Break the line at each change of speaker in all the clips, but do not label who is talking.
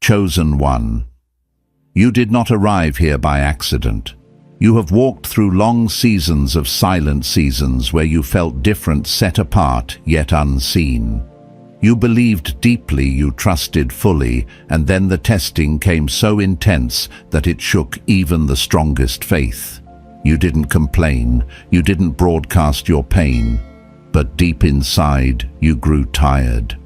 Chosen one. You did not arrive here by accident. You have walked through long seasons of silent seasons where you felt different, set apart, yet unseen. You believed deeply, you trusted fully, and then the testing came so intense that it shook even the strongest faith. You didn't complain, you didn't broadcast your pain, but deep inside you grew tired.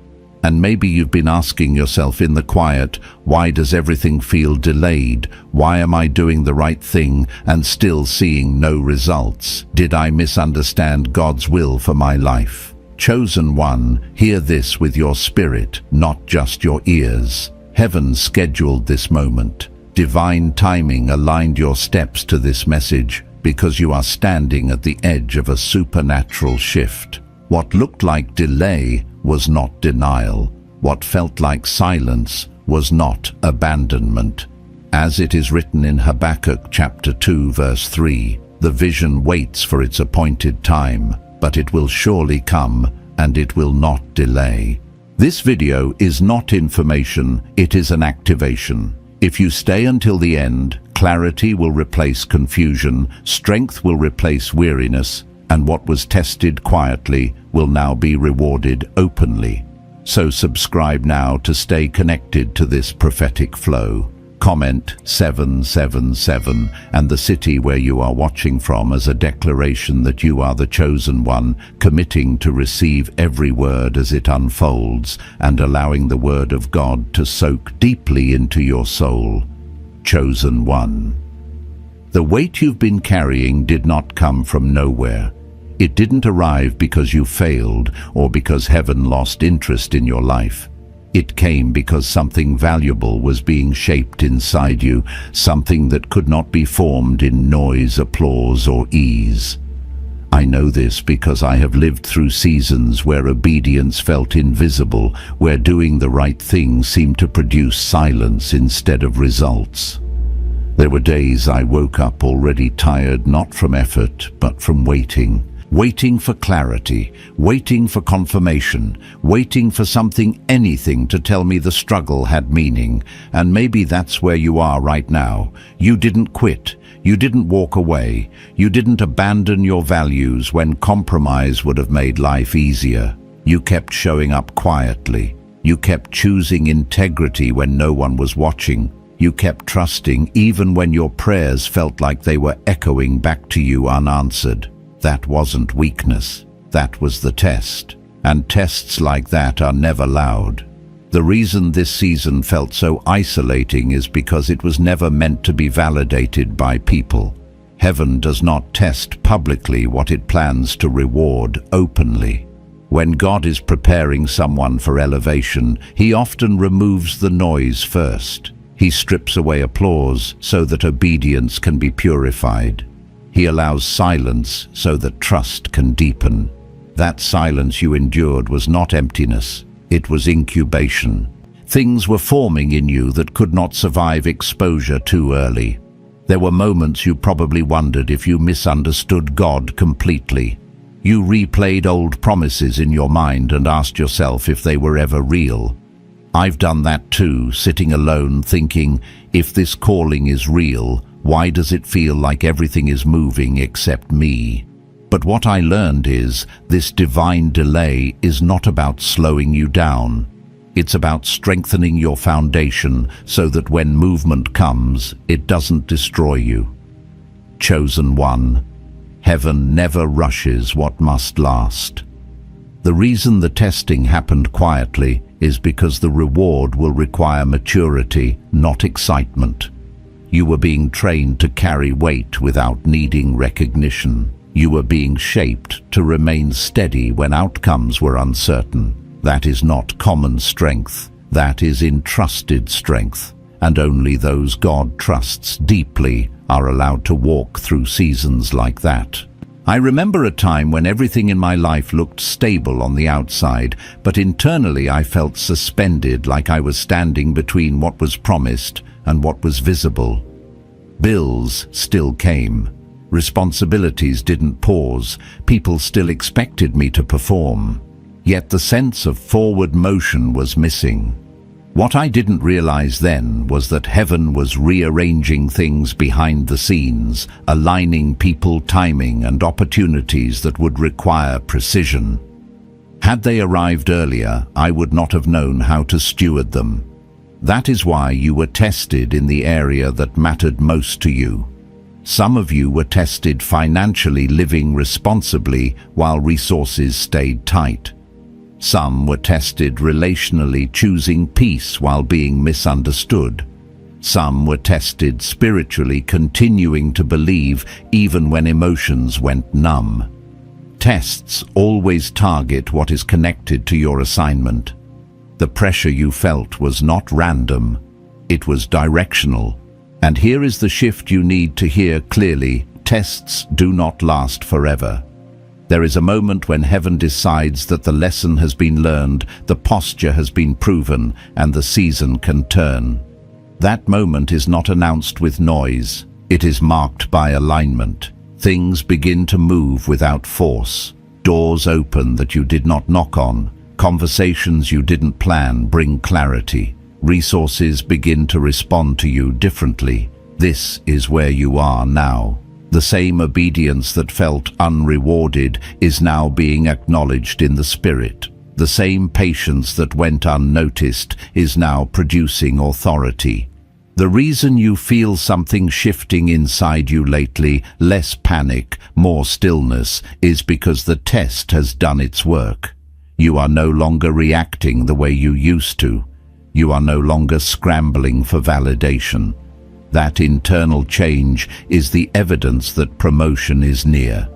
And maybe you've been asking yourself in the quiet, why does everything feel delayed? Why am I doing the right thing and still seeing no results? Did I misunderstand God's will for my life? Chosen one, hear this with your spirit, not just your ears. Heaven scheduled this moment. Divine timing aligned your steps to this message because you are standing at the edge of a supernatural shift. What looked like delay was not denial. What felt like silence was not abandonment. As it is written in Habakkuk chapter 2 verse 3, the vision waits for its appointed time, but it will surely come and it will not delay. This video is not information, it is an activation. If you stay until the end, clarity will replace confusion, strength will replace weariness, and what was tested quietly will now be rewarded openly. So subscribe now to stay connected to this prophetic flow. Comment 777 and the city where you are watching from as a declaration that you are the chosen one, committing to receive every word as it unfolds and allowing the word of God to soak deeply into your soul. Chosen one. The weight you've been carrying did not come from nowhere. It didn't arrive because you failed or because heaven lost interest in your life. It came because something valuable was being shaped inside you, something that could not be formed in noise, applause, or ease. I know this because I have lived through seasons where obedience felt invisible, where doing the right thing seemed to produce silence instead of results. There were days I woke up already tired, not from effort, but from waiting. Waiting for clarity, waiting for confirmation, waiting for something, anything to tell me the struggle had meaning. And maybe that's where you are right now. You didn't quit. You didn't walk away. You didn't abandon your values when compromise would have made life easier. You kept showing up quietly. You kept choosing integrity when no one was watching. You kept trusting even when your prayers felt like they were echoing back to you unanswered. That wasn't weakness, that was the test. And tests like that are never loud. The reason this season felt so isolating is because it was never meant to be validated by people. Heaven does not test publicly what it plans to reward openly. When God is preparing someone for elevation, He often removes the noise first. He strips away applause so that obedience can be purified. He allows silence so that trust can deepen. That silence you endured was not emptiness, it was incubation. Things were forming in you that could not survive exposure too early. There were moments you probably wondered if you misunderstood God completely. You replayed old promises in your mind and asked yourself if they were ever real. I've done that too, sitting alone thinking, if this calling is real, why does it feel like everything is moving except me? But what I learned is, this divine delay is not about slowing you down. It's about strengthening your foundation so that when movement comes, it doesn't destroy you. Chosen one. Heaven never rushes what must last. The reason the testing happened quietly is because the reward will require maturity, not excitement. You were being trained to carry weight without needing recognition. You were being shaped to remain steady when outcomes were uncertain. That is not common strength. That is entrusted strength. And only those God trusts deeply are allowed to walk through seasons like that. I remember a time when everything in my life looked stable on the outside, but internally I felt suspended, like I was standing between what was promised and what was visible. Bills still came. Responsibilities didn't pause. People still expected me to perform. Yet the sense of forward motion was missing. What I didn't realize then was that heaven was rearranging things behind the scenes, aligning people, timing, and opportunities that would require precision. Had they arrived earlier, I would not have known how to steward them. That is why you were tested in the area that mattered most to you. Some of you were tested financially, living responsibly while resources stayed tight. Some were tested relationally, choosing peace while being misunderstood. Some were tested spiritually, continuing to believe even when emotions went numb. Tests always target what is connected to your assignment. The pressure you felt was not random, it was directional. And here is the shift you need to hear clearly: tests do not last forever. There is a moment when heaven decides that the lesson has been learned, the posture has been proven, and the season can turn. That moment is not announced with noise, it is marked by alignment. Things begin to move without force. Doors open that you did not knock on. Conversations you didn't plan bring clarity. Resources begin to respond to you differently. This is where you are now. The same obedience that felt unrewarded is now being acknowledged in the spirit. The same patience that went unnoticed is now producing authority. The reason you feel something shifting inside you lately, less panic, more stillness, is because the test has done its work. You are no longer reacting the way you used to. You are no longer scrambling for validation. That internal change is the evidence that promotion is near.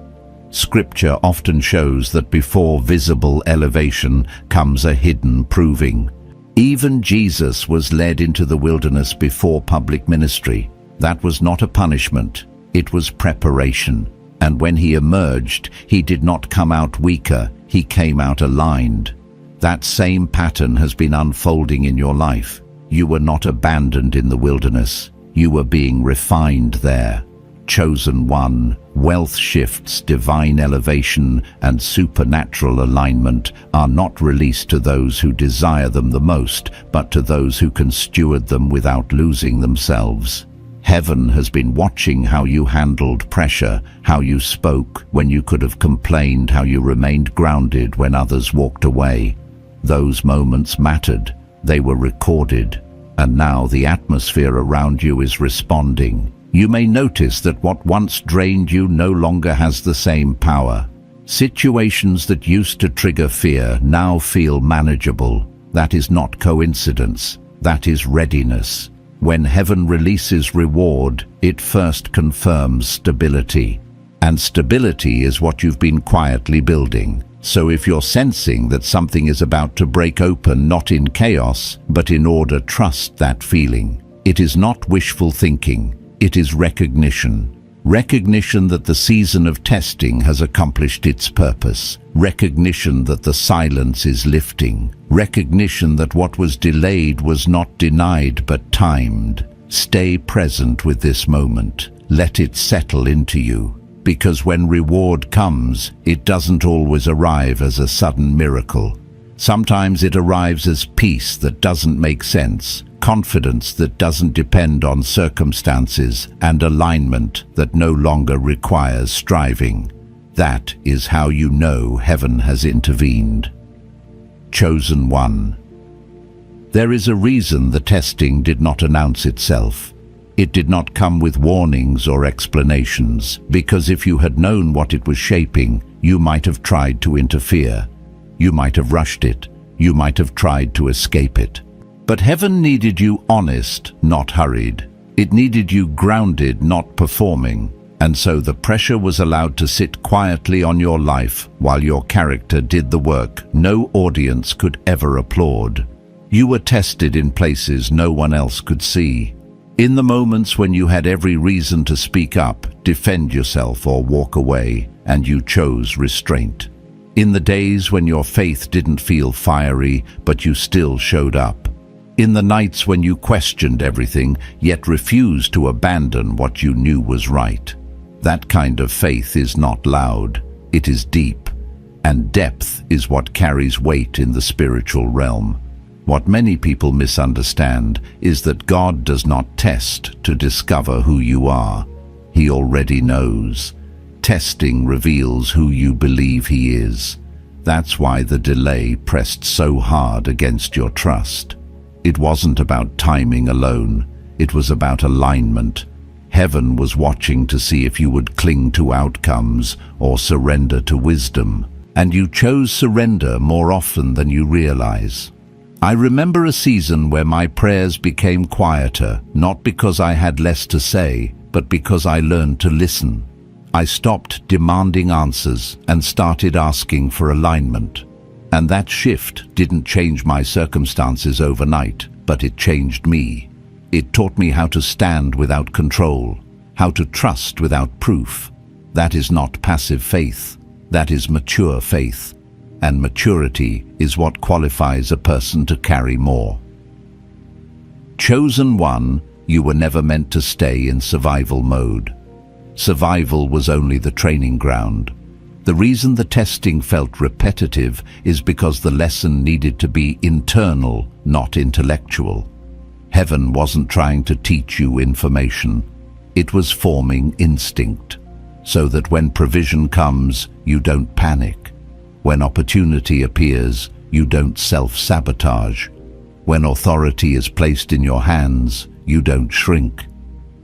Scripture often shows that before visible elevation comes a hidden proving. Even Jesus was led into the wilderness before public ministry. That was not a punishment, it was preparation. And when he emerged, he did not come out weaker, he came out aligned. That same pattern has been unfolding in your life. You were not abandoned in the wilderness. You were being refined there. Chosen one, wealth shifts, divine elevation, and supernatural alignment are not released to those who desire them the most, but to those who can steward them without losing themselves. Heaven has been watching how you handled pressure, how you spoke when you could have complained, how you remained grounded when others walked away. Those moments mattered. They were recorded. And now the atmosphere around you is responding. You may notice that what once drained you no longer has the same power. Situations that used to trigger fear now feel manageable. That is not coincidence. That is readiness. When heaven releases reward, it first confirms stability. And stability is what you've been quietly building. So if you're sensing that something is about to break open, not in chaos, but in order, trust that feeling. It is not wishful thinking. It is recognition. Recognition that the season of testing has accomplished its purpose. Recognition that the silence is lifting. Recognition that what was delayed was not denied but timed. Stay present with this moment. Let it settle into you. Because when reward comes, it doesn't always arrive as a sudden miracle. Sometimes it arrives as peace that doesn't make sense, confidence that doesn't depend on circumstances, and alignment that no longer requires striving. That is how you know heaven has intervened. Chosen one. There is a reason the testing did not announce itself. It did not come with warnings or explanations, because if you had known what it was shaping, you might have tried to interfere. You might have rushed it. You might have tried to escape it. But heaven needed you honest, not hurried. It needed you grounded, not performing. And so the pressure was allowed to sit quietly on your life while your character did the work no audience could ever applaud. You were tested in places no one else could see. In the moments when you had every reason to speak up, defend yourself, or walk away, and you chose restraint. In the days when your faith didn't feel fiery, but you still showed up. In the nights when you questioned everything, yet refused to abandon what you knew was right. That kind of faith is not loud, it is deep. And depth is what carries weight in the spiritual realm. What many people misunderstand is that God does not test to discover who you are. He already knows. Testing reveals who you believe He is. That's why the delay pressed so hard against your trust. It wasn't about timing alone. It was about alignment. Heaven was watching to see if you would cling to outcomes or surrender to wisdom. And you chose surrender more often than you realize. I remember a season where my prayers became quieter, not because I had less to say, but because I learned to listen. I stopped demanding answers and started asking for alignment. And that shift didn't change my circumstances overnight, but it changed me. It taught me how to stand without control, how to trust without proof. That is not passive faith. That is mature faith. And maturity is what qualifies a person to carry more. Chosen one, you were never meant to stay in survival mode. Survival was only the training ground. The reason the testing felt repetitive is because the lesson needed to be internal, not intellectual. Heaven wasn't trying to teach you information. It was forming instinct, so that when provision comes, you don't panic. When opportunity appears, you don't self-sabotage. When authority is placed in your hands, you don't shrink.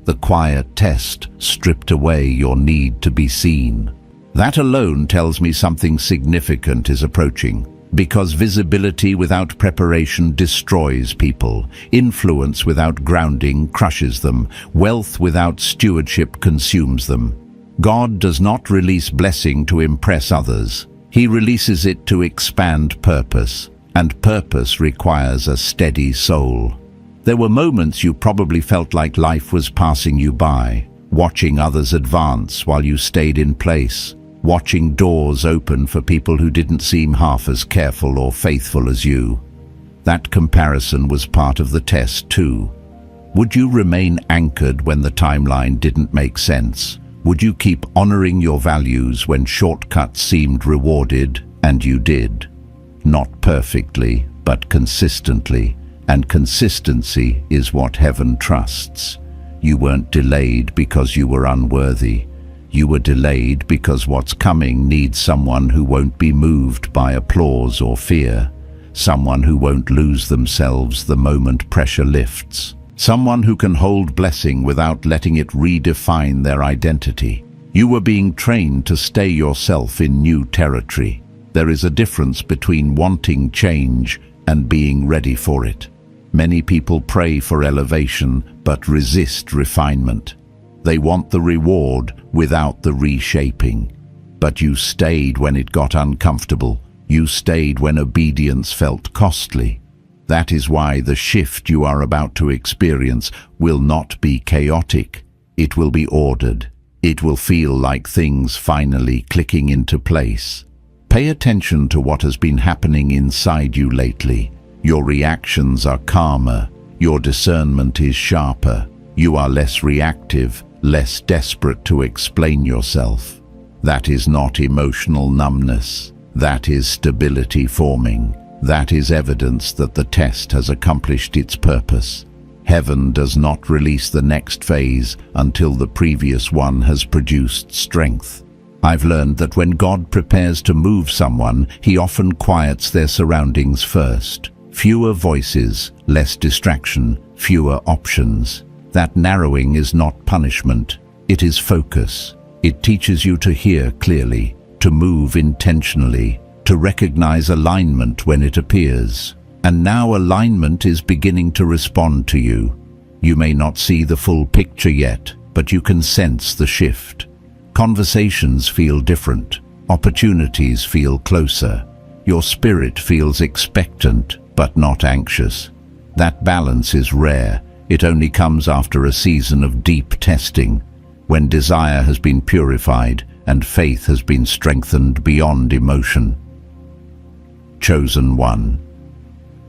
The quiet test stripped away your need to be seen. That alone tells me something significant is approaching, because visibility without preparation destroys people. Influence without grounding crushes them. Wealth without stewardship consumes them. God does not release blessing to impress others. He releases it to expand purpose, and purpose requires a steady soul. There were moments you probably felt like life was passing you by, watching others advance while you stayed in place, watching doors open for people who didn't seem half as careful or faithful as you. That comparison was part of the test too. Would you remain anchored when the timeline didn't make sense? Would you keep honoring your values when shortcuts seemed rewarded, and you did? Not perfectly, but consistently, and consistency is what heaven trusts. You weren't delayed because you were unworthy. You were delayed because what's coming needs someone who won't be moved by applause or fear, someone who won't lose themselves the moment pressure lifts. Someone who can hold blessing without letting it redefine their identity. You were being trained to stay yourself in new territory. There is a difference between wanting change and being ready for it. Many people pray for elevation but resist refinement. They want the reward without the reshaping. But you stayed when it got uncomfortable. You stayed when obedience felt costly. That is why the shift you are about to experience will not be chaotic. It will be ordered. It will feel like things finally clicking into place. Pay attention to what has been happening inside you lately. Your reactions are calmer. Your discernment is sharper. You are less reactive, less desperate to explain yourself. That is not emotional numbness. That is stability forming. That is evidence that the test has accomplished its purpose. Heaven does not release the next phase until the previous one has produced strength. I've learned that when God prepares to move someone, He often quiets their surroundings first. Fewer voices, less distraction, fewer options. That narrowing is not punishment. It is focus. It teaches you to hear clearly, to move intentionally, to recognize alignment when it appears. And now alignment is beginning to respond to you. You may not see the full picture yet, but you can sense the shift. Conversations feel different. Opportunities feel closer. Your spirit feels expectant, but not anxious. That balance is rare. It only comes after a season of deep testing, when desire has been purified and faith has been strengthened beyond emotion. Chosen one.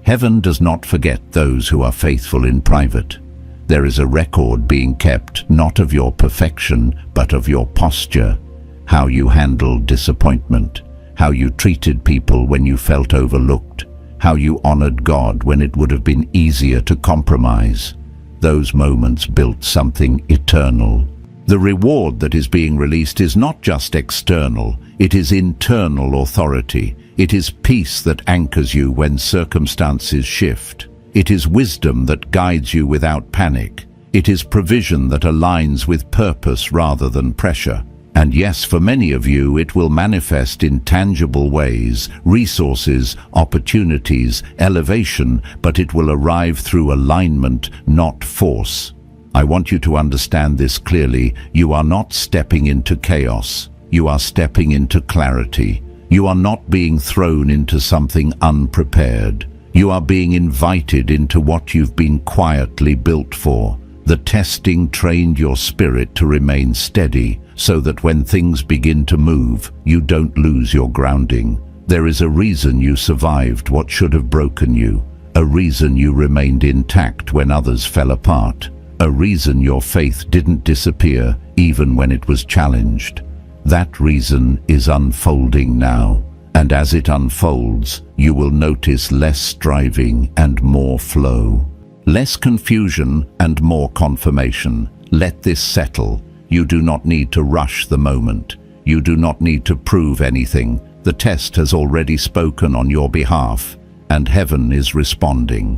Heaven does not forget those who are faithful in private. There is a record being kept, not of your perfection, but of your posture, how you handled disappointment, how you treated people when you felt overlooked, how you honored God when it would have been easier to compromise. Those moments built something eternal. The reward that is being released is not just external, it is internal authority. It is peace that anchors you when circumstances shift. It is wisdom that guides you without panic. It is provision that aligns with purpose rather than pressure. And yes, for many of you, it will manifest in tangible ways, resources, opportunities, elevation, but it will arrive through alignment, not force. I want you to understand this clearly. You are not stepping into chaos. You are stepping into clarity. You are not being thrown into something unprepared. You are being invited into what you've been quietly built for. The testing trained your spirit to remain steady, so that when things begin to move, you don't lose your grounding. There is a reason you survived what should have broken you, a reason you remained intact when others fell apart, a reason your faith didn't disappear even when it was challenged. That reason is unfolding now, and as it unfolds, you will notice less striving and more flow, less confusion and more confirmation. Let this settle. You do not need to rush the moment. You do not need to prove anything. The test has already spoken on your behalf, and heaven is responding.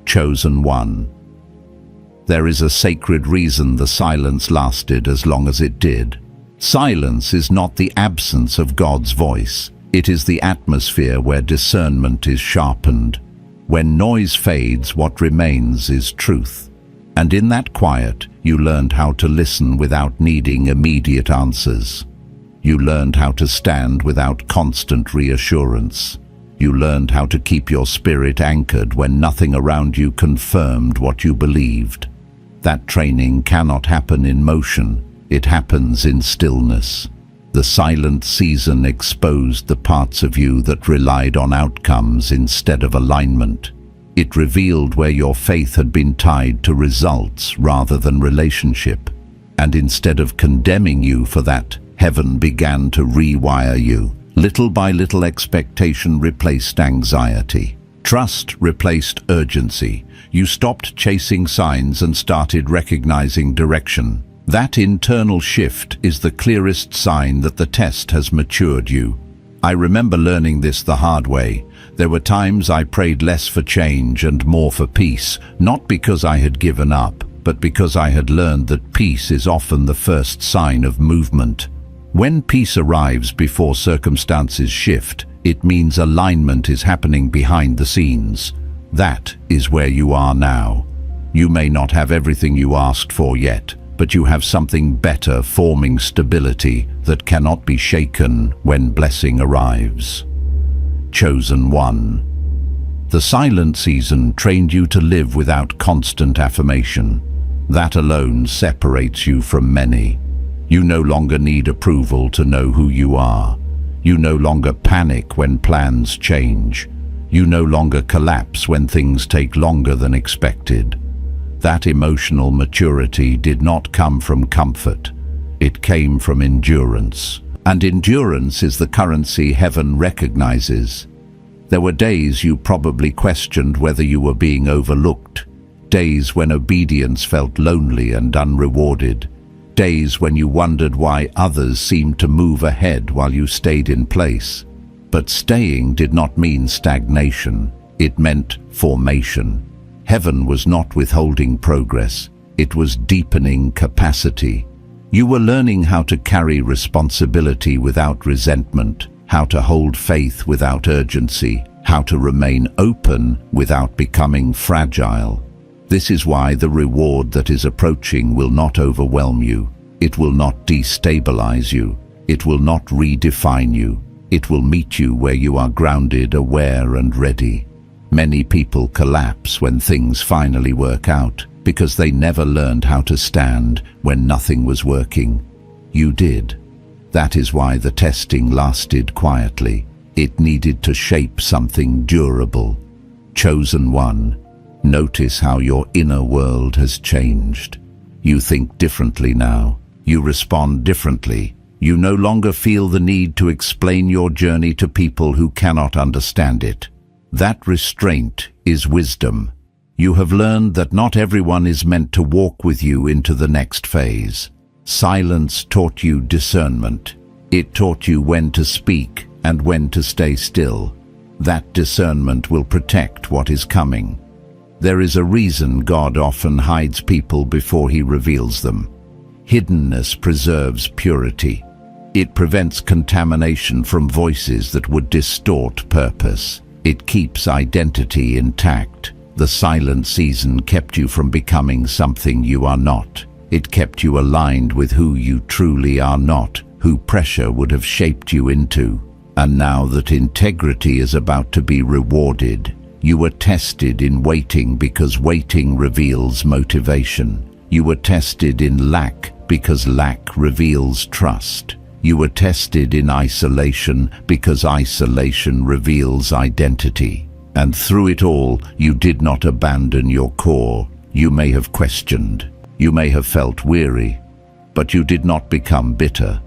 Chosen one. There is a sacred reason the silence lasted as long as it did. Silence is not the absence of God's voice. It is the atmosphere where discernment is sharpened. When noise fades, what remains is truth. And in that quiet, you learned how to listen without needing immediate answers. You learned how to stand without constant reassurance. You learned how to keep your spirit anchored when nothing around you confirmed what you believed. That training cannot happen in motion. It happens in stillness. The silent season exposed the parts of you that relied on outcomes instead of alignment. It revealed where your faith had been tied to results rather than relationship. And instead of condemning you for that, heaven began to rewire you. Little by little, expectation replaced anxiety. Trust replaced urgency. You stopped chasing signs and started recognizing direction. That internal shift is the clearest sign that the test has matured you. I remember learning this the hard way. There were times I prayed less for change and more for peace, not because I had given up, but because I had learned that peace is often the first sign of movement. When peace arrives before circumstances shift, it means alignment is happening behind the scenes. That is where you are now. You may not have everything you asked for yet, but you have something better, forming stability that cannot be shaken when blessing arrives. Chosen one. The silent season trained you to live without constant affirmation. That alone separates you from many. You no longer need approval to know who you are. You no longer panic when plans change. You no longer collapse when things take longer than expected. That emotional maturity did not come from comfort. It came from endurance. And endurance is the currency heaven recognizes. There were days you probably questioned whether you were being overlooked. Days when obedience felt lonely and unrewarded. Days when you wondered why others seemed to move ahead while you stayed in place. But staying did not mean stagnation. It meant formation. Heaven was not withholding progress. It was deepening capacity. You were learning how to carry responsibility without resentment, how to hold faith without urgency, how to remain open without becoming fragile. This is why the reward that is approaching will not overwhelm you. It will not destabilize you. It will not redefine you. It will meet you where you are grounded, aware, and ready. Many people collapse when things finally work out because they never learned how to stand when nothing was working. You did. That is why the testing lasted quietly. It needed to shape something durable. Chosen one. Notice how your inner world has changed. You think differently now. You respond differently. You no longer feel the need to explain your journey to people who cannot understand it. That restraint is wisdom. You have learned that not everyone is meant to walk with you into the next phase. Silence taught you discernment. It taught you when to speak and when to stay still. That discernment will protect what is coming. There is a reason God often hides people before he reveals them. Hiddenness preserves purity. It prevents contamination from voices that would distort purpose. It keeps identity intact. The silent season kept you from becoming something you are not. It kept you aligned with who you truly are not, who pressure would have shaped you into. And now that integrity is about to be rewarded, you were tested in waiting because waiting reveals motivation. You were tested in lack because lack reveals trust. You were tested in isolation because isolation reveals identity. And through it all, you did not abandon your core. You may have questioned. You may have felt weary. But you did not become bitter.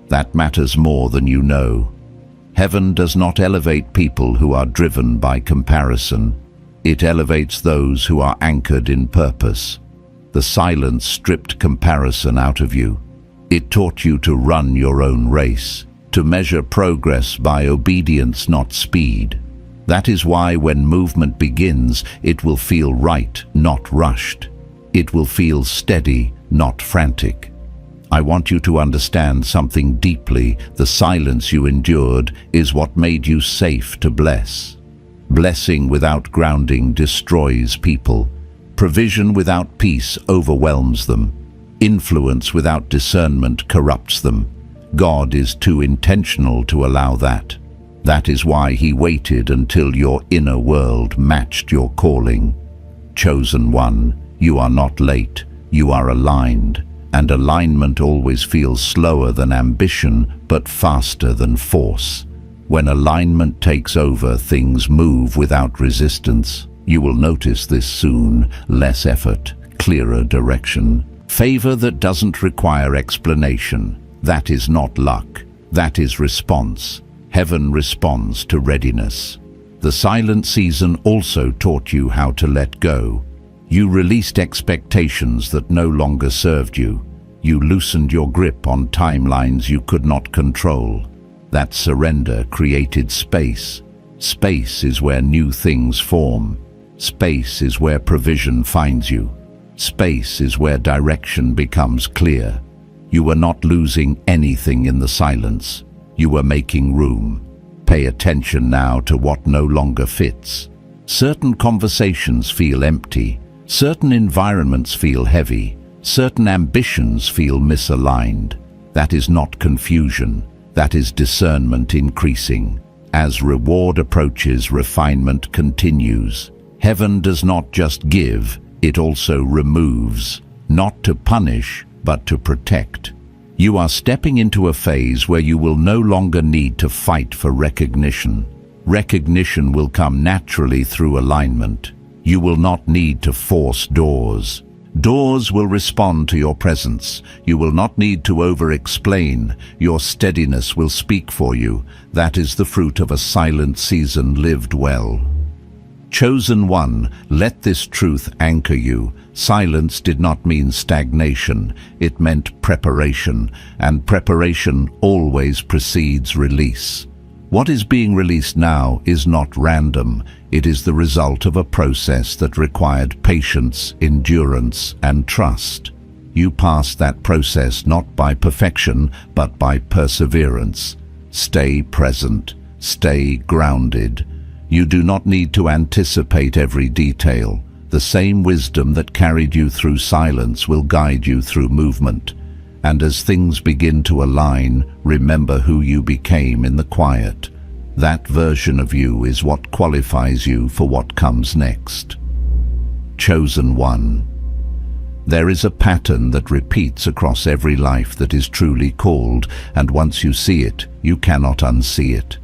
That matters more than you know. Heaven does not elevate people who are driven by comparison. It elevates those who are anchored in purpose. The silence stripped comparison out of you. It taught you to run your own race, to measure progress by obedience, not speed. That is why when movement begins, it will feel right, not rushed. It will feel steady, not frantic. I want you to understand something deeply. The silence you endured is what made you safe to bless. Blessing without grounding destroys people. Provision without peace overwhelms them. Influence without discernment corrupts them. God is too intentional to allow that. That is why he waited until your inner world matched your calling. Chosen one, you are not late, you are aligned. And alignment always feels slower than ambition, but faster than force. When alignment takes over, things move without resistance. You will notice this soon. Less effort, clearer direction. Favor that doesn't require explanation. That is not luck. That is response. Heaven responds to readiness. The silent season also taught you how to let go. You released expectations that no longer served you. You loosened your grip on timelines you could not control. That surrender created space. Space is where new things form. Space is where provision finds you. Space is where direction becomes clear. You were not losing anything in the silence. You were making room. Pay attention now to what no longer fits. Certain conversations feel empty. Certain environments feel heavy. Certain ambitions feel misaligned. That is not confusion. That is discernment increasing. As reward approaches, refinement continues. Heaven does not just give, it also removes. Not to punish, but to protect. You are stepping into a phase where you will no longer need to fight for recognition. Recognition will come naturally through alignment. You will not need to force doors. Doors will respond to your presence. You will not need to over-explain. Your steadiness will speak for you. That is the fruit of a silent season lived well. Chosen one, let this truth anchor you. Silence did not mean stagnation. It meant preparation, and preparation always precedes release. What is being released now is not random. It is the result of a process that required patience, endurance, and trust. You passed that process not by perfection, but by perseverance. Stay present. Stay grounded. You do not need to anticipate every detail. The same wisdom that carried you through silence will guide you through movement. And as things begin to align, remember who you became in the quiet. That version of you is what qualifies you for what comes next. Chosen one. There is a pattern that repeats across every life that is truly called, and once you see it, you cannot unsee it.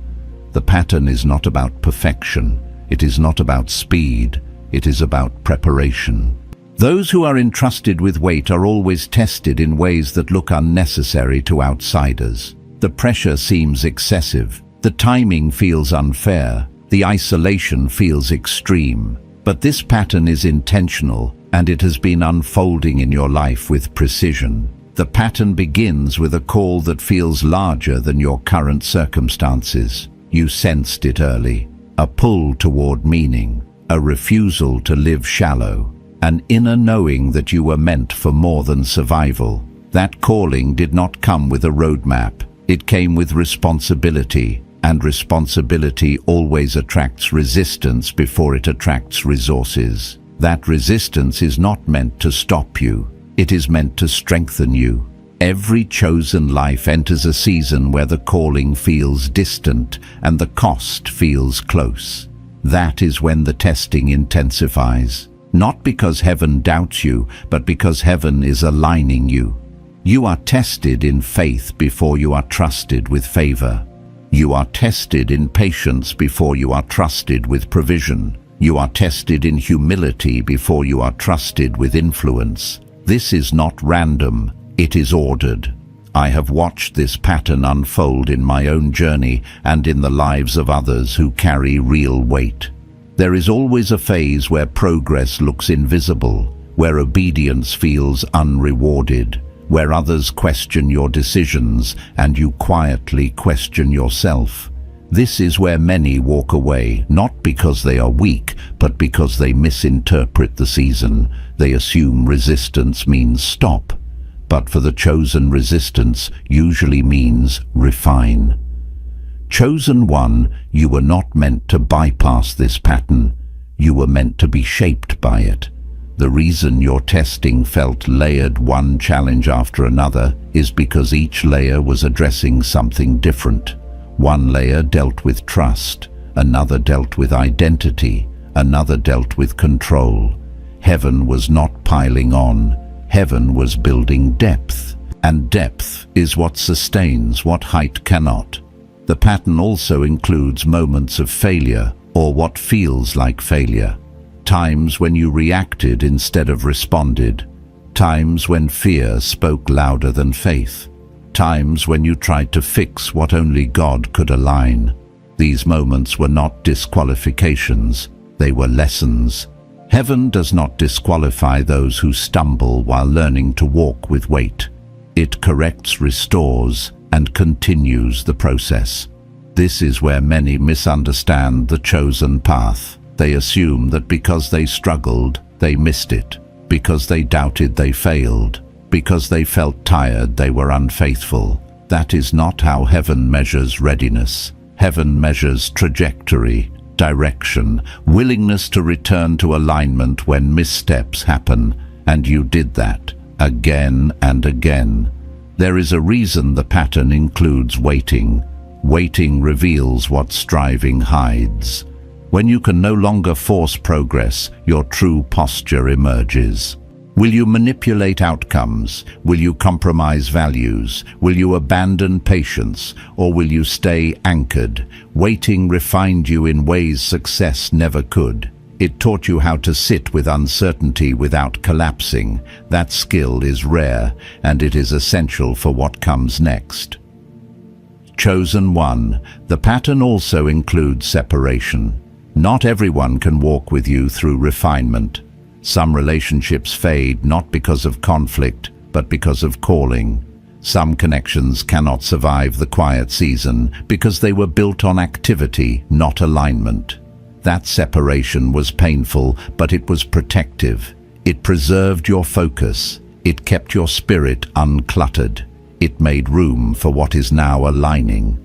The pattern is not about perfection. It is not about speed. It is about preparation. Those who are entrusted with weight are always tested in ways that look unnecessary to outsiders. The pressure seems excessive. The timing feels unfair. The isolation feels extreme. But this pattern is intentional, and it has been unfolding in your life with precision. The pattern begins with a call that feels larger than your current circumstances. You sensed it early. A pull toward meaning, a refusal to live shallow, an inner knowing that you were meant for more than survival. That calling did not come with a roadmap. It came with responsibility, and responsibility always attracts resistance before it attracts resources. That resistance is not meant to stop you. It is meant to strengthen you. Every chosen life enters a season where the calling feels distant and the cost feels close. That is when the testing intensifies. Not because heaven doubts you, but because heaven is aligning you. You are tested in faith before you are trusted with favor. You are tested in patience before you are trusted with provision. You are tested in humility before you are trusted with influence. This is not random, it is ordered. I have watched this pattern unfold in my own journey and in the lives of others who carry real weight. There is always a phase where progress looks invisible, where obedience feels unrewarded, where others question your decisions and you quietly question yourself. This is where many walk away, not because they are weak, but because they misinterpret the season. They assume resistance means stop, but for the chosen, resistance usually means refine. Chosen one, you were not meant to bypass this pattern. You were meant to be shaped by it. The reason your testing felt layered, one challenge after another, is because each layer was addressing something different. One layer dealt with trust, another dealt with identity, another dealt with control. Heaven was not piling on, heaven was building depth, and depth is what sustains what height cannot. The pattern also includes moments of failure, or what feels like failure. Times when you reacted instead of responded. Times when fear spoke louder than faith. Times when you tried to fix what only God could align. These moments were not disqualifications, they were lessons. Heaven does not disqualify those who stumble while learning to walk with weight. It corrects, restores, and continues the process. This is where many misunderstand the chosen path. They assume that because they struggled, they missed it. Because they doubted, they failed. Because they felt tired, they were unfaithful. That is not how heaven measures readiness. Heaven measures trajectory, direction, willingness to return to alignment when missteps happen, and you did that again and again. There is a reason the pattern includes waiting. Waiting reveals what striving hides. When you can no longer force progress, your true posture emerges. Will you manipulate outcomes? Will you compromise values? Will you abandon patience? Or will you stay anchored? Waiting refined you in ways success never could. It taught you how to sit with uncertainty without collapsing. That skill is rare, and it is essential for what comes next. Chosen one, the pattern also includes separation. Not everyone can walk with you through refinement. Some relationships fade not because of conflict, but because of calling. Some connections cannot survive the quiet season because they were built on activity, not alignment. That separation was painful, but it was protective. It preserved your focus. It kept your spirit uncluttered. It made room for what is now aligning.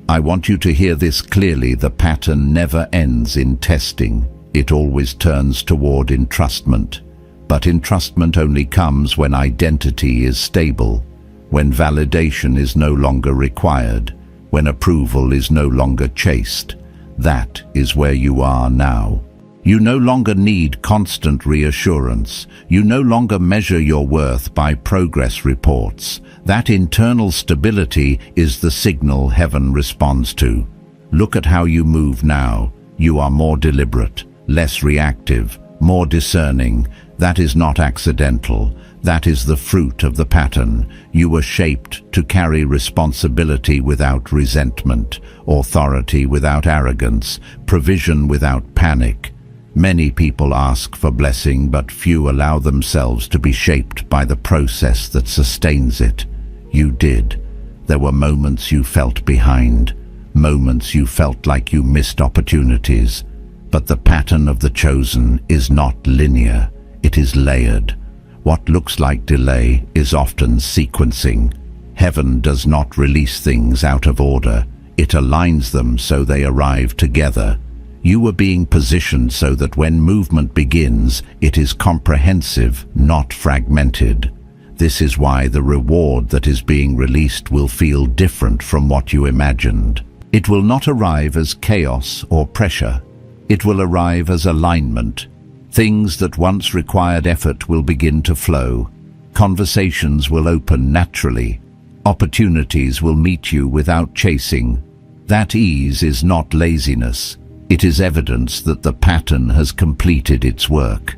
I want you to hear this clearly. The pattern never ends in testing. It always turns toward entrustment. But entrustment only comes when identity is stable, when validation is no longer required, when approval is no longer chased. That is where you are now. You no longer need constant reassurance. You no longer measure your worth by progress reports. That internal stability is the signal heaven responds to. Look at how you move now. You are more deliberate, less reactive, more discerning. That is not accidental. That is the fruit of the pattern. You were shaped to carry responsibility without resentment, authority without arrogance, provision without panic. Many people ask for blessing, but few allow themselves to be shaped by the process that sustains it. You did. There were moments you felt behind, moments you felt like you missed opportunities. But the pattern of the chosen is not linear. It is layered. What looks like delay is often sequencing. Heaven does not release things out of order. It aligns them so they arrive together. You were being positioned so that when movement begins, it is comprehensive, not fragmented. This is why the reward that is being released will feel different from what you imagined. It will not arrive as chaos or pressure. It will arrive as alignment. Things that once required effort will begin to flow. Conversations will open naturally. Opportunities will meet you without chasing. That ease is not laziness. It is evidence that the pattern has completed its work.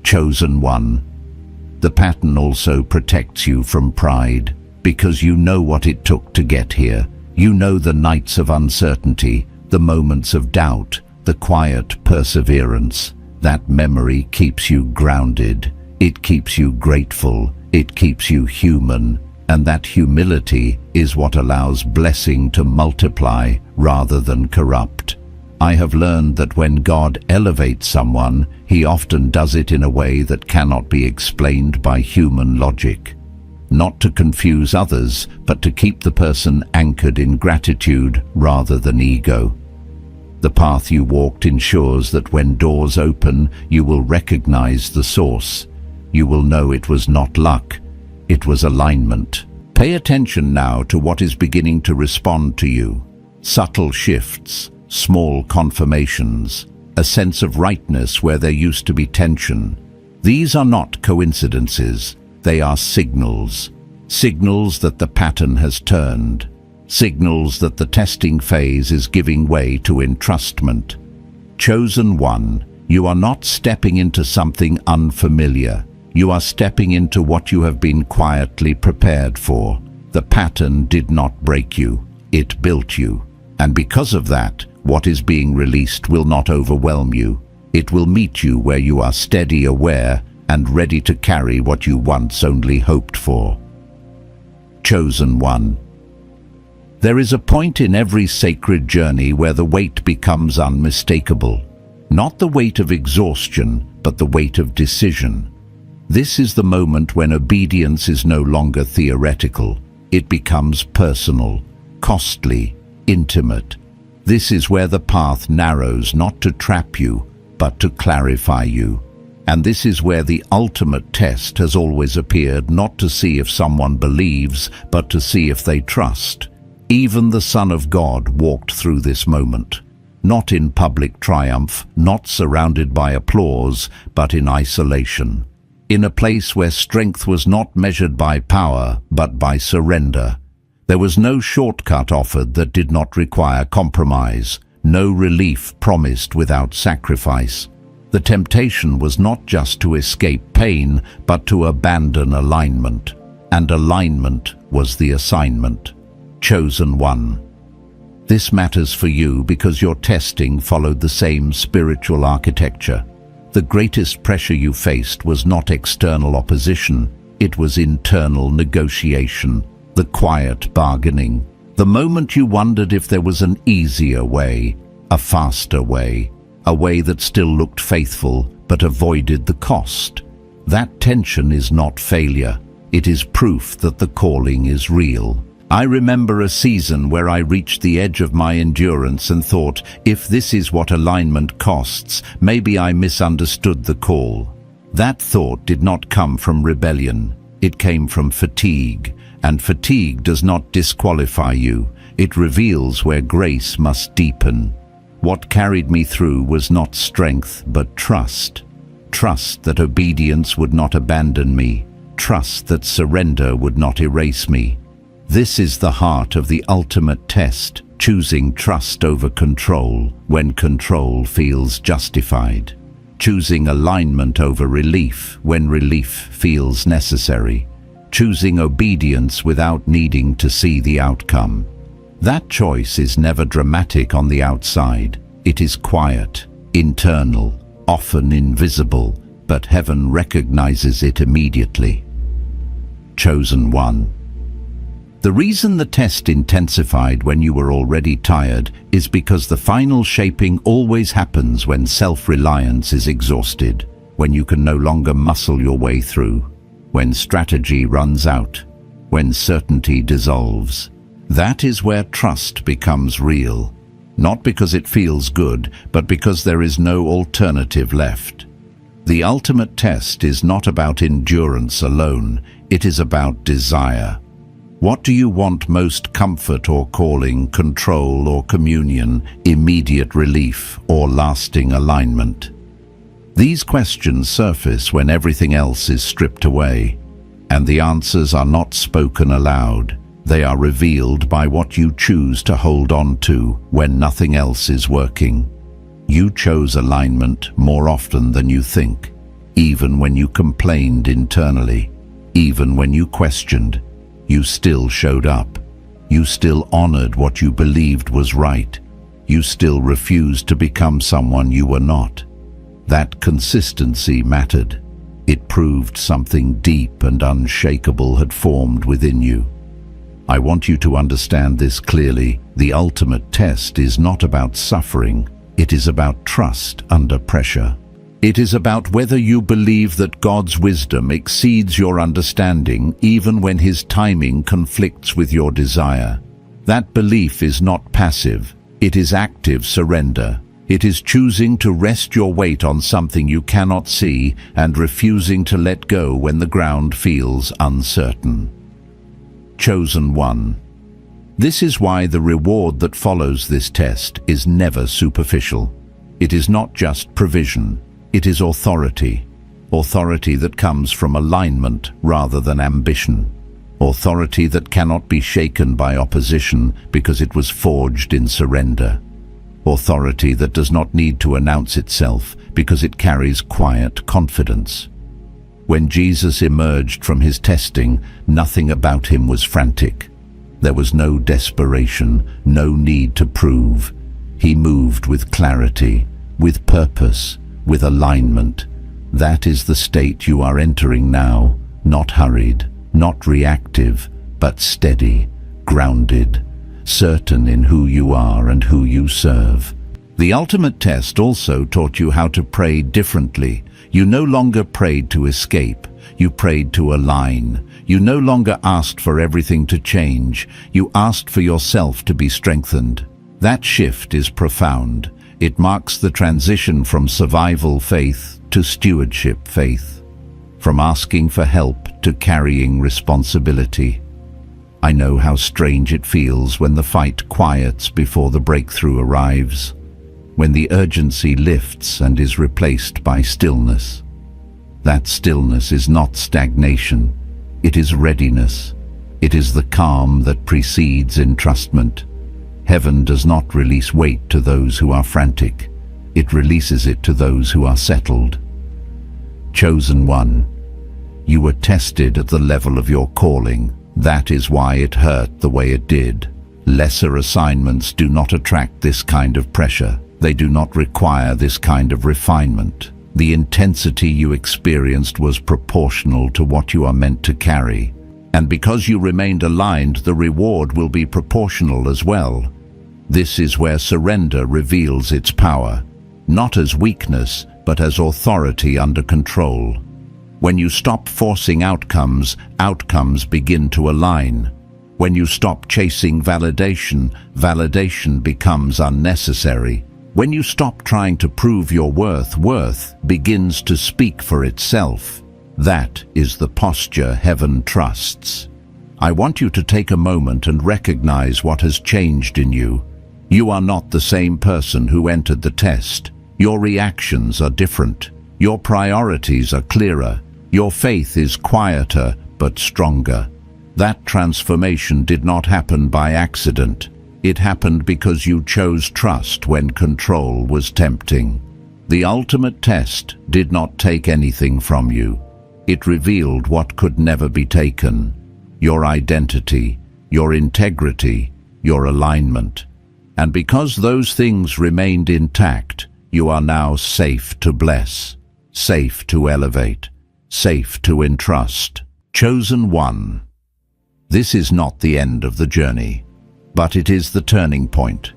Chosen one. The pattern also protects you from pride, because you know what it took to get here. You know the nights of uncertainty, the moments of doubt, the quiet perseverance. That memory keeps you grounded. It keeps you grateful. It keeps you human. And that humility is what allows blessing to multiply rather than corrupt. I have learned that when God elevates someone, He often does it in a way that cannot be explained by human logic. Not to confuse others, but to keep the person anchored in gratitude rather than ego. The path you walked ensures that when doors open, you will recognize the source. You will know it was not luck, it was alignment. Pay attention now to what is beginning to respond to you. Subtle shifts, small confirmations, a sense of rightness where there used to be tension. These are not coincidences, they are signals. Signals that the pattern has turned. Signals that the testing phase is giving way to entrustment. Chosen one, you are not stepping into something unfamiliar. You are stepping into what you have been quietly prepared for. The pattern did not break you, it built you. And because of that, what is being released will not overwhelm you. It will meet you where you are steady, aware, and ready to carry what you once only hoped for. Chosen one. There is a point in every sacred journey where the weight becomes unmistakable. Not the weight of exhaustion, but the weight of decision. This is the moment when obedience is no longer theoretical. It becomes personal, costly, intimate. This is where the path narrows not to trap you, but to clarify you. And this is where the ultimate test has always appeared, not to see if someone believes, but to see if they trust. Even the Son of God walked through this moment. Not in public triumph, not surrounded by applause, but in isolation. In a place where strength was not measured by power, but by surrender. There was no shortcut offered that did not require compromise, no relief promised without sacrifice. The temptation was not just to escape pain, but to abandon alignment. And alignment was the assignment. Chosen one. This matters for you because your testing followed the same spiritual architecture. The greatest pressure you faced was not external opposition, it was internal negotiation, the quiet bargaining. The moment you wondered if there was an easier way, a faster way, a way that still looked faithful but avoided the cost. That tension is not failure, it is proof that the calling is real. I remember a season where I reached the edge of my endurance and thought, if this is what alignment costs, maybe I misunderstood the call. That thought did not come from rebellion, it came from fatigue, and fatigue does not disqualify you, it reveals where grace must deepen. What carried me through was not strength, but trust. Trust that obedience would not abandon me, trust that surrender would not erase me. This is the heart of the ultimate test, choosing trust over control when control feels justified. choosing alignment over relief when relief feels necessary, choosing obedience without needing to see the outcome. That choice is never dramatic on the outside. It is quiet, internal, often invisible, but heaven recognizes it immediately. Chosen one. The reason the test intensified when you were already tired is because the final shaping always happens when self-reliance is exhausted, when you can no longer muscle your way through, when strategy runs out, when certainty dissolves. That is where trust becomes real, not because it feels good, but because there is no alternative left. The ultimate test is not about endurance alone, it is about desire. What do you want most: comfort or calling, control or communion, immediate relief or lasting alignment? These questions surface when everything else is stripped away, and the answers are not spoken aloud. They are revealed by what you choose to hold on to when nothing else is working. You chose alignment more often than you think, even when you complained internally, even when you questioned. You still showed up. You still honored what you believed was right. You still refused to become someone you were not. That consistency mattered. It proved something deep and unshakable had formed within you. I want you to understand this clearly. The ultimate test is not about suffering. It is about trust under pressure. It is about whether you believe that God's wisdom exceeds your understanding even when His timing conflicts with your desire. That belief is not passive, it is active surrender. It is choosing to rest your weight on something you cannot see and refusing to let go when the ground feels uncertain. Chosen one. This is why the reward that follows this test is never superficial. It is not just provision. It is authority. Authority that comes from alignment rather than ambition. Authority that cannot be shaken by opposition because it was forged in surrender. Authority that does not need to announce itself because it carries quiet confidence. When Jesus emerged from his testing, nothing about him was frantic. There was no desperation, no need to prove. He moved with clarity, with purpose, with alignment. That is the state you are entering now, not hurried, not reactive, but steady, grounded, certain in who you are and who you serve. The ultimate test also taught you how to pray differently. You no longer prayed to escape, you prayed to align. You no longer asked for everything to change, you asked for yourself to be strengthened. That shift is profound. It marks the transition from survival faith to stewardship faith, from asking for help to carrying responsibility. I know how strange it feels when the fight quiets before the breakthrough arrives, when the urgency lifts and is replaced by stillness. That stillness is not stagnation, it is readiness. It is the calm that precedes entrustment. Heaven does not release weight to those who are frantic. It releases it to those who are settled. Chosen one. You were tested at the level of your calling. That is why it hurt the way it did. Lesser assignments do not attract this kind of pressure. They do not require this kind of refinement. The intensity you experienced was proportional to what you are meant to carry. And because you remained aligned, the reward will be proportional as well. This is where surrender reveals its power, not as weakness, but as authority under control. When you stop forcing outcomes, outcomes begin to align. When you stop chasing validation, validation becomes unnecessary. When you stop trying to prove your worth, worth begins to speak for itself. That is the posture heaven trusts. I want you to take a moment and recognize what has changed in you. You are not the same person who entered the test. Your reactions are different. Your priorities are clearer. Your faith is quieter but stronger. That transformation did not happen by accident. It happened because you chose trust when control was tempting. The ultimate test did not take anything from you. It revealed what could never be taken: your identity, your integrity, your alignment. And because those things remained intact, you are now safe to bless, safe to elevate, safe to entrust. Chosen one. This is not the end of the journey, but it is the turning point,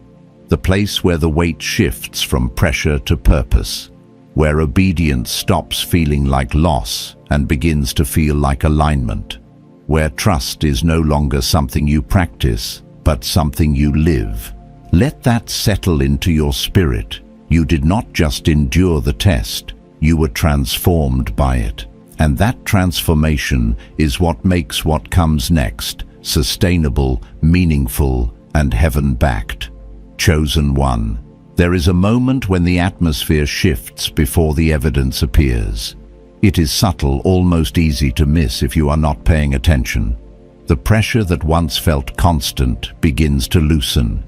the place where the weight shifts from pressure to purpose, where obedience stops feeling like loss and begins to feel like alignment, where trust is no longer something you practice, but something you live. Let that settle into your spirit. You did not just endure the test, you were transformed by it. And that transformation is what makes what comes next sustainable, meaningful, and heaven-backed. Chosen one. There is a moment when the atmosphere shifts before the evidence appears. It is subtle, almost easy to miss if you are not paying attention. The pressure that once felt constant begins to loosen.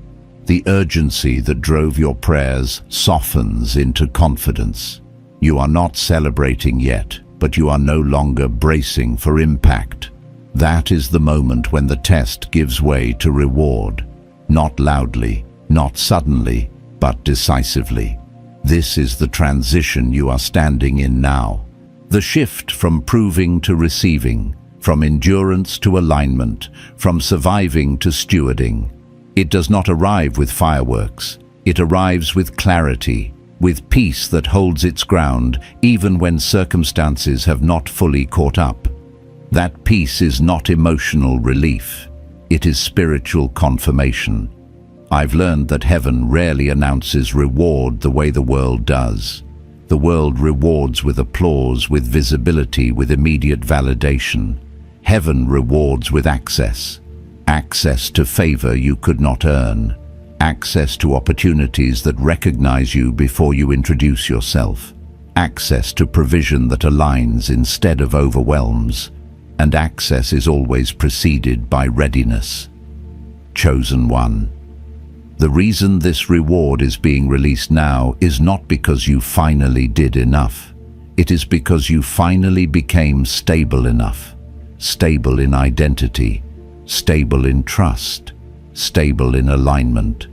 The urgency that drove your prayers softens into confidence. You are not celebrating yet, but you are no longer bracing for impact. That is the moment when the test gives way to reward. Not loudly, not suddenly, but decisively. This is the transition you are standing in now. The shift from proving to receiving, from endurance to alignment, from surviving to stewarding. It does not arrive with fireworks. It arrives with clarity, with peace that holds its ground even when circumstances have not fully caught up. That peace is not emotional relief. It is spiritual confirmation. I've learned that heaven rarely announces reward the way the world does. The world rewards with applause, with visibility, with immediate validation. Heaven rewards with access. Access to favor you could not earn. Access to opportunities that recognize you before you introduce yourself. Access to provision that aligns instead of overwhelms. And access is always preceded by readiness. Chosen one. The reason this reward is being released now is not because you finally did enough. It is because you finally became stable enough. Stable in identity, stable in trust, stable in alignment.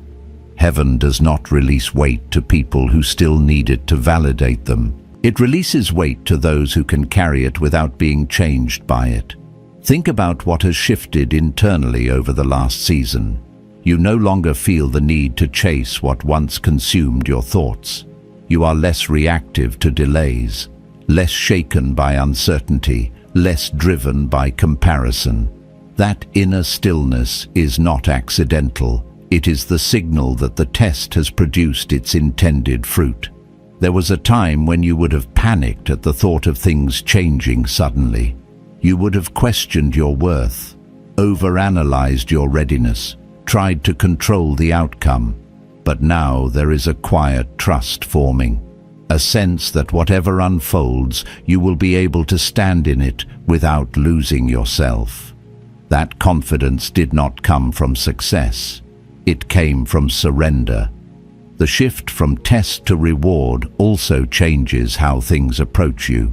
Heaven does not release weight to people who still need it to validate them. It releases weight to those who can carry it without being changed by it. Think about what has shifted internally over the last season. You no longer feel the need to chase what once consumed your thoughts. You are less reactive to delays, less shaken by uncertainty, less driven by comparison. That inner stillness is not accidental. It is the signal that the test has produced its intended fruit. There was a time when you would have panicked at the thought of things changing suddenly. You would have questioned your worth, overanalyzed your readiness, tried to control the outcome. But now there is a quiet trust forming, a sense that whatever unfolds, you will be able to stand in it without losing yourself. That confidence did not come from success. It came from surrender. The shift from test to reward also changes how things approach you.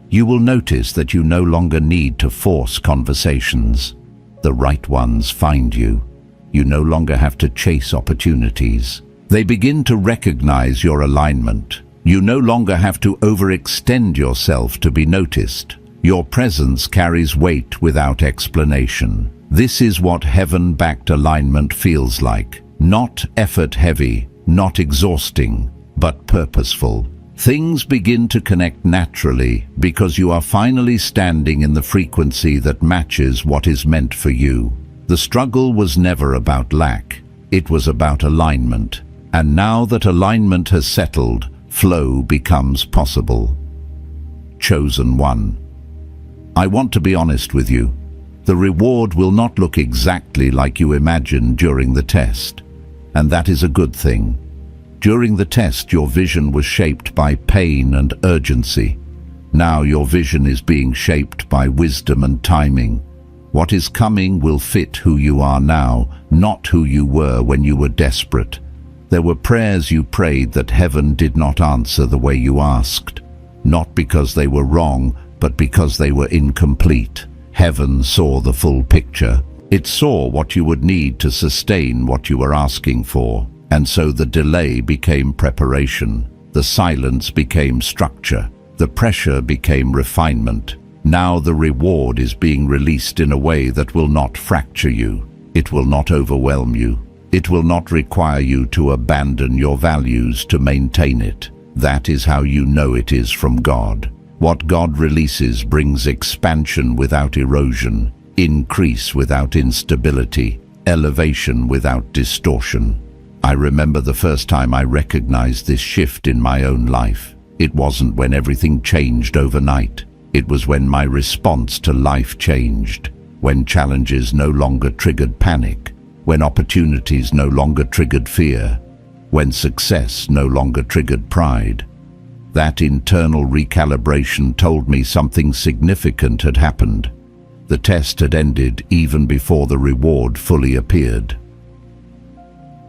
You will notice that you no longer need to force conversations. The right ones find you. You no longer have to chase opportunities. They begin to recognize your alignment. You no longer have to overextend yourself to be noticed. Your presence carries weight without explanation. This is what heaven-backed alignment feels like. Not effort-heavy, not exhausting, but purposeful. Things begin to connect naturally because you are finally standing in the frequency that matches what is meant for you. The struggle was never about lack. It was about alignment. And now that alignment has settled, flow becomes possible. Chosen one. I want to be honest with you. The reward will not look exactly like you imagined during the test. And that is a good thing. During the test, your vision was shaped by pain and urgency. Now your vision is being shaped by wisdom and timing. What is coming will fit who you are now, not who you were when you were desperate. There were prayers you prayed that heaven did not answer the way you asked, not because they were wrong, but because they were incomplete. Heaven saw the full picture. It saw what you would need to sustain what you were asking for, and so the delay became preparation. The silence became structure. The pressure became refinement. Now the reward is being released in a way that will not fracture you. It will not overwhelm you. It will not require you to abandon your values to maintain it. That is how you know it is from God. What God releases brings expansion without erosion, increase without instability, elevation without distortion. I remember the first time I recognized this shift in my own life. It wasn't when everything changed overnight. It was when my response to life changed, when challenges no longer triggered panic, when opportunities no longer triggered fear, when success no longer triggered pride. That internal recalibration told me something significant had happened. The test had ended even before the reward fully appeared.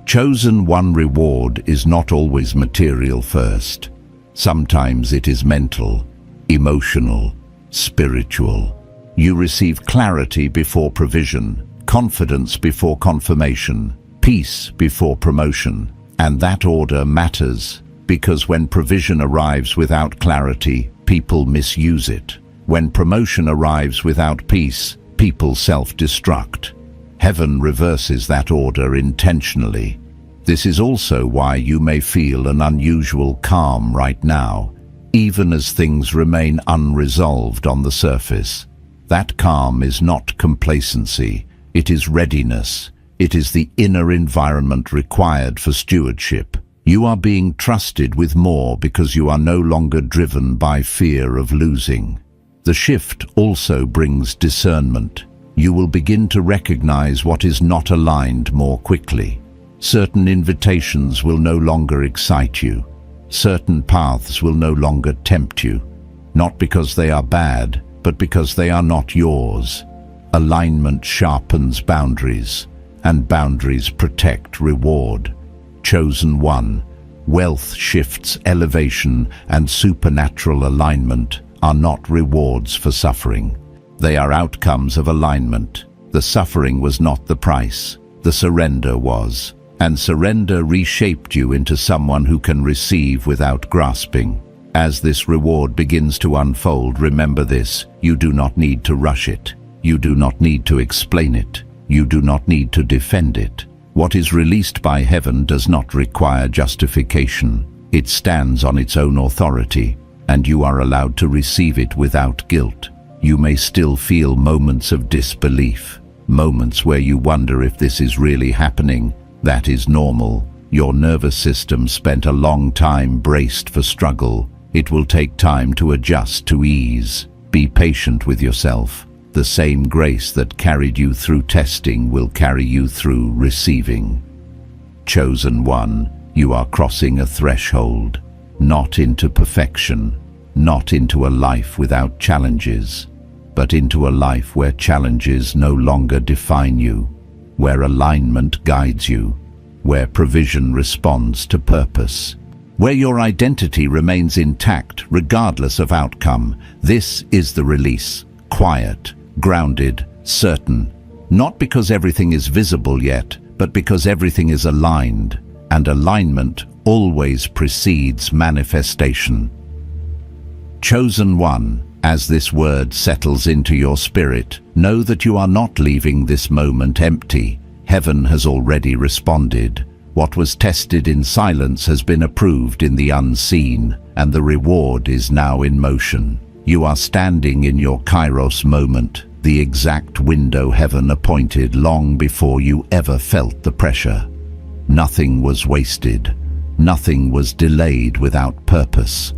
Chosen one reward is not always material first. Sometimes it is mental, emotional, spiritual. You receive clarity before provision, confidence before confirmation, peace before promotion. And that order matters, because when provision arrives without clarity, people misuse it. When promotion arrives without peace, people self-destruct. Heaven reverses that order intentionally. This is also why you may feel an unusual calm right now, even as things remain unresolved on the surface. That calm is not complacency, it is readiness. It is the inner environment required for stewardship. You are being trusted with more because you are no longer driven by fear of losing. The shift also brings discernment. You will begin to recognize what is not aligned more quickly. Certain invitations will no longer excite you. Certain paths will no longer tempt you, not because they are bad, but because they are not yours. Alignment sharpens boundaries, and boundaries protect reward. Chosen one, wealth shifts, elevation, and supernatural alignment are not rewards for suffering. They are outcomes of alignment. The suffering was not the price, the surrender was. And surrender reshaped you into someone who can receive without grasping. As this reward begins to unfold, remember this: you do not need to rush it. You do not need to explain it. You do not need to defend it. What is released by heaven does not require justification. It stands on its own authority, and you are allowed to receive it without guilt. You may still feel moments of disbelief, moments where you wonder if this is really happening. That is normal. Your nervous system spent a long time braced for struggle. It will take time to adjust to ease. Be patient with yourself. The same grace that carried you through testing will carry you through receiving. Chosen one, you are crossing a threshold, not into perfection, not into a life without challenges, but into a life where challenges no longer define you, where alignment guides you, where provision responds to purpose, where your identity remains intact regardless of outcome. This is the release, quiet, grounded, certain, not because everything is visible yet, but because everything is aligned, and alignment always precedes manifestation. Chosen one, as this word settles into your spirit, know that you are not leaving this moment empty. Heaven has already responded. What was tested in silence has been approved in the unseen, and the reward is now in motion. You are standing in your Kairos moment, the exact window heaven appointed long before you ever felt the pressure. Nothing was wasted. Nothing was delayed without purpose.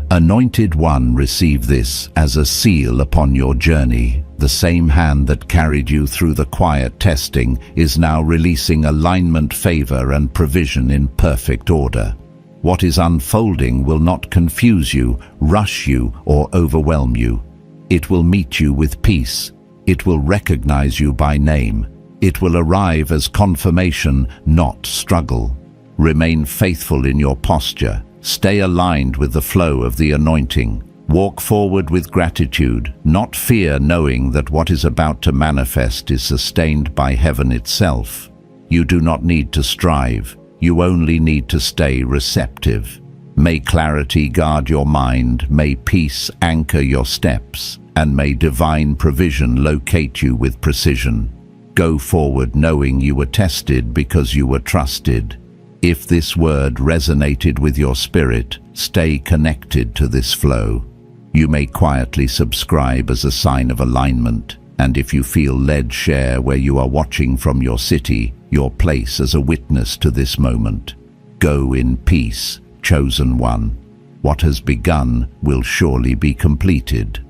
Anointed one, receive this as a seal upon your journey. The same hand that carried you through the quiet testing is now releasing alignment, favor, and provision in perfect order. What is unfolding will not confuse you, rush you, or overwhelm you. It will meet you with peace. It will recognize you by name. It will arrive as confirmation, not struggle. Remain faithful in your posture. Stay aligned with the flow of the anointing. Walk forward with gratitude, not fear, knowing that what is about to manifest is sustained by heaven itself. You do not need to strive. You only need to stay receptive. May clarity guard your mind, may peace anchor your steps, and may divine provision locate you with precision. Go forward knowing you were tested because you were trusted. If this word resonated with your spirit, stay connected to this flow. You may quietly subscribe as a sign of alignment, and if you feel led, share where you are watching from your city, your place as a witness to this moment. Go in peace, chosen one. What has begun will surely be completed.